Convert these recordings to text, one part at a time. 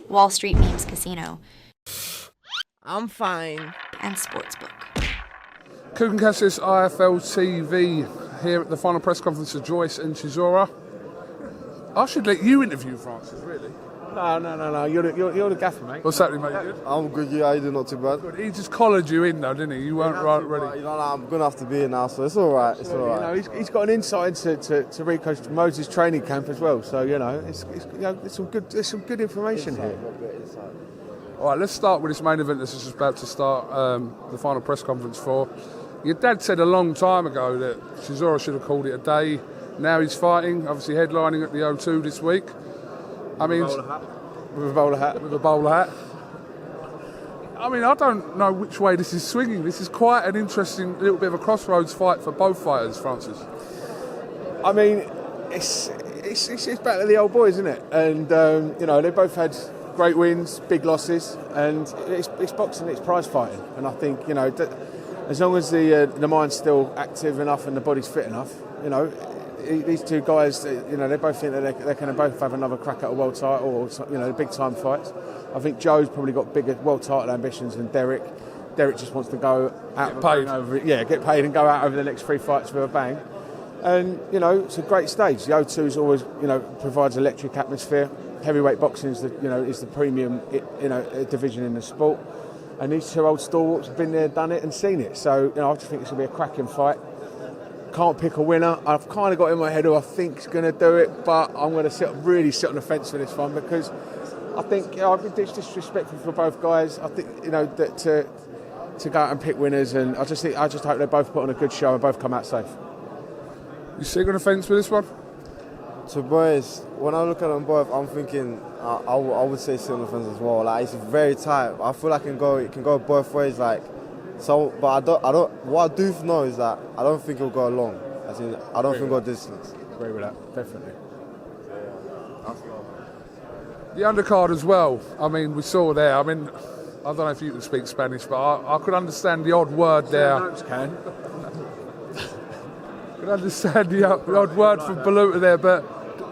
Wall Street Memes Casino, I'm fine. and Sportsbook. KUGAN CASSIUS IFLTV here at the final press conference of Joyce and Chisora. I should let you interview Francis, really. No. You're the gaffer, mate. What's happening, mate? You good? I'm good, yeah, I do not too bad. Good. He just collared you in, though, didn't he? You weren't right ready. You know, I'm going to have to be here now, so it's all right. It's all right. You know, he's got an insight into Rico's Moses training camp as well. So there's some good information here. All right, let's start with this main event that's just about to start the final press conference for. Your dad said a long time ago that Chisora should have called it a day. Now he's fighting, obviously headlining at the O2 this week. I mean, With a bowler hat. with a bowler hat. I mean, I don't know which way this is swinging. This is quite an interesting little bit of a crossroads fight for both fighters, Francis. I mean, it's battle of the old boys, isn't it? And they both had great wins, big losses, and it's boxing, it's prize fighting. And I think as long as the mind's still active enough and the body's fit enough, these two guys, they both think that they can both have another crack at a world title or big time fights. I think Joe's probably got bigger world title ambitions than Derek. Derek just wants to go out, get paid and go out over the next 3 fights with a bang. And it's a great stage. The O2 is always provides electric atmosphere. Heavyweight boxing is the premium division in the sport. And these two old stalwarts have been there, done it, and seen it. So I just think it's going to be a cracking fight. Can't pick a winner. I've kind of got in my head who I think's going to do it, but I'm going to really sit on the fence for this one because I think I've been disrespectful for both guys. I think that to go out and pick winners, and I just hope they both put on a good show and both come out safe. You sitting on the fence with this one? So, boys, when I look at them both, I'm thinking I would say sit on the fence as well. Like, it's very tight. I feel like it can go both ways. Like. So, but I don't. What I do know is that I don't think it'll go long. I don't think it'll go distance. Agree with that, definitely. The undercard as well. I mean, we saw there. I mean, I don't know if you can speak Spanish, but I could understand the odd word there. Can. I could understand the odd word from Baluta there, but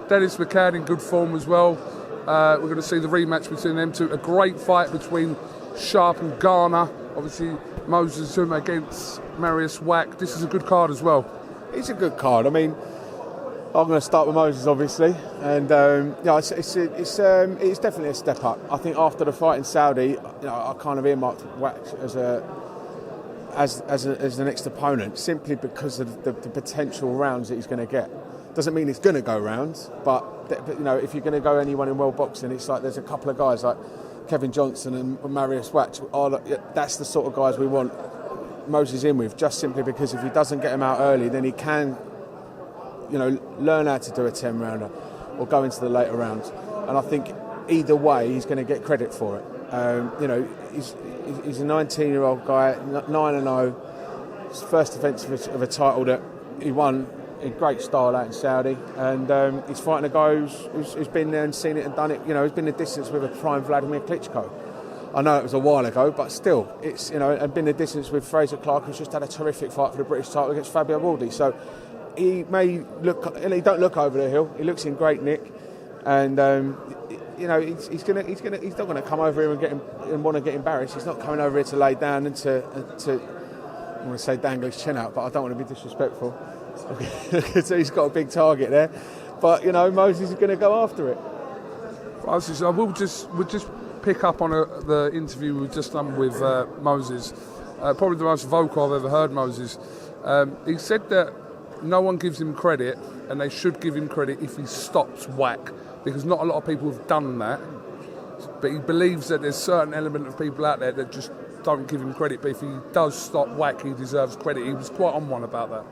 Dennis McCann in good form as well. We're going to see the rematch between them two. A great fight between Sharp and Garner. Obviously, Moses Zoom against Marius Wack. This is a good card as well. It's a good card. I mean, I'm going to start with Moses, obviously, and it's definitely a step up. I think after the fight in Saudi, I kind of earmarked Wack as the next opponent simply because of the potential rounds that he's going to get. Doesn't mean he's going to go rounds, but if you're going to go anyone in world boxing, it's like there's a couple of guys like Kevin Johnson and Marius Wack. That's the sort of guys we want Moses in with, just simply because if he doesn't get him out early, then he can, learn how to do a 10-rounder or go into the later rounds. And I think either way, he's going to get credit for it. He's a 19-year-old guy, 9-0. His first defence of a title that he won in great style out in Saudi, and he's fighting a guy who's been there and seen it and done it. He's been the distance with a prime Vladimir Klitschko. I know it was a while ago, but still, it's and been the distance with Fraser Clark, who's just had a terrific fight for the British title against Fabio Waldi. So he may look, he don't look over the hill. He looks in great nick, and he's not going to come over here and want to get embarrassed. He's not coming over here to lay down and to I want to say dangle his chin out, but I don't want to be disrespectful. So he's got a big target there, but Moses is going to go after it. Francis, we'll just pick up on the interview we've just done with Moses. Probably the most vocal I've ever heard Moses. He said that no one gives him credit, and they should give him credit if he stops Wack, because not a lot of people have done that. But he believes that there's a certain element of people out there that just don't give him credit. But if he does stop Wack, he deserves credit. He was quite on one about that.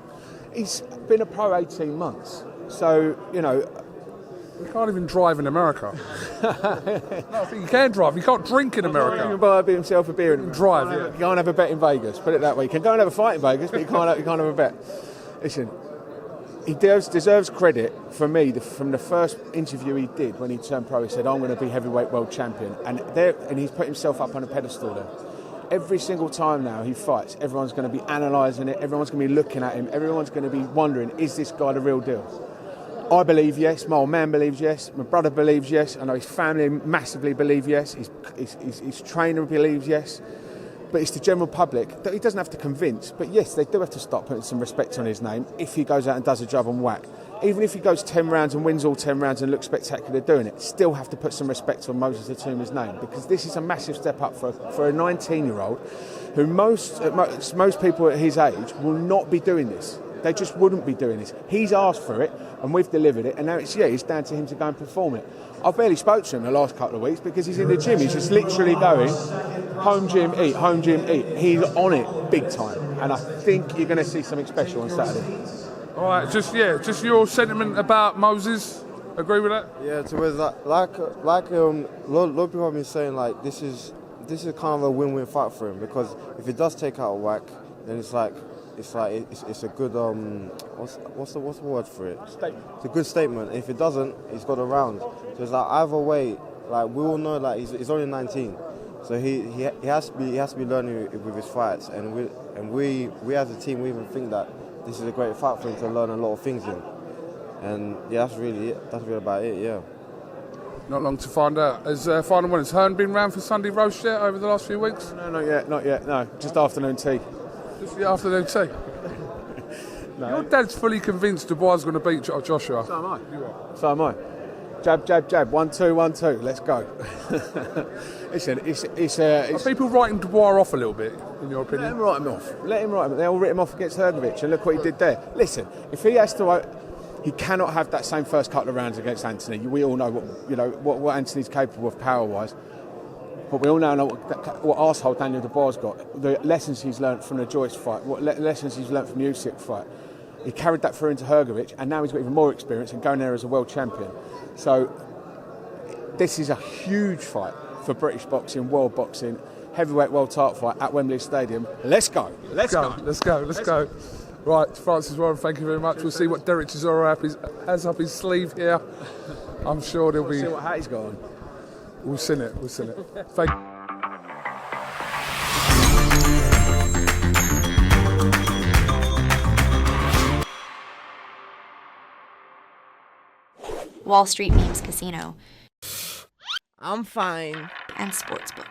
He's been a pro 18 months, so he can't even drive in America. No, I think he can drive. He can't drink in America. He can buy himself a beer and drive. You can't have a bet in Vegas. Put it that way. You can go and have a fight in Vegas, but you can't have a bet. Listen, he deserves credit from me from the first interview he did when he turned pro. He said, "I'm going to be heavyweight world champion," and he's put himself up on a pedestal there. Every single time now he fights, everyone's going to be analysing it, everyone's going to be looking at him, everyone's going to be wondering, is this guy the real deal? I believe yes. My old man believes yes. My brother believes yes. I know his family massively believe yes. His trainer believes yes. But it's the general public that he doesn't have to convince. But yes, they do have to start putting some respect on his name if he goes out and does a job on whack. Even if he goes 10 rounds and wins all 10 rounds and looks spectacular doing it, still have to put some respect on Moses Atuma's name, because this is a massive step up for a 19-year-old who most people at his age will not be doing this. They just wouldn't be doing this. He's asked for it, and we've delivered it, and now it's down to him to go and perform it. I've barely spoke to him the last couple of weeks because he's in the gym. He's just literally going, home gym, eat, home gym, eat. He's on it big time, and I think you're going to see something special on Saturday. All right, just your sentiment about Moses. Agree with that? Yeah, towards that, like a lot of people have been saying, like this is kind of a win-win fight for him, because if he does take out a whack, then it's a good what's the word for it? Statement. It's a good statement. If it doesn't, he's got a round. So it's like either way, like we all know, like he's only 19, so he has to be learning with his fights, and we as a team, we even think that this is a great fight for him to learn a lot of things in. And yeah, that's really it. That's really about it, yeah. Not long to find out. Has final one, has Hearn been round for Sunday roast yet over the last few weeks? No, not yet. No, just afternoon tea. Just the afternoon tea? No. Your dad's fully convinced Dubois is going to beat Joshua. So am I. Jab, jab, jab. 1, 2, 1, 2. Let's go. Listen, it's Are people writing Dubois off a little bit, in your Let opinion? him write him off. Let him write him. They all writ him off against Hrgovic, and look what he did there. Listen, if he has to, he cannot have that same first couple of rounds against Anthony. We all know what Anthony's capable of power-wise. But we all know what arsehole Daniel Dubois got. The lessons he's learnt from the Joyce fight, what lessons he's learnt from the Usyk fight. He carried that through into Hrgovic, and now he's got even more experience and going there as a world champion. So this is a huge fight for British boxing, world boxing, heavyweight world title fight at Wembley Stadium. Let's go. Let's go. Right, Francis Warren, thank you very much. We'll see what Derek Chisora has up his sleeve here. I'm sure there'll be... See what hat he's got on. We'll sing it. Thank you. Wall Street Memes Casino I'm fine. and Sportsbook.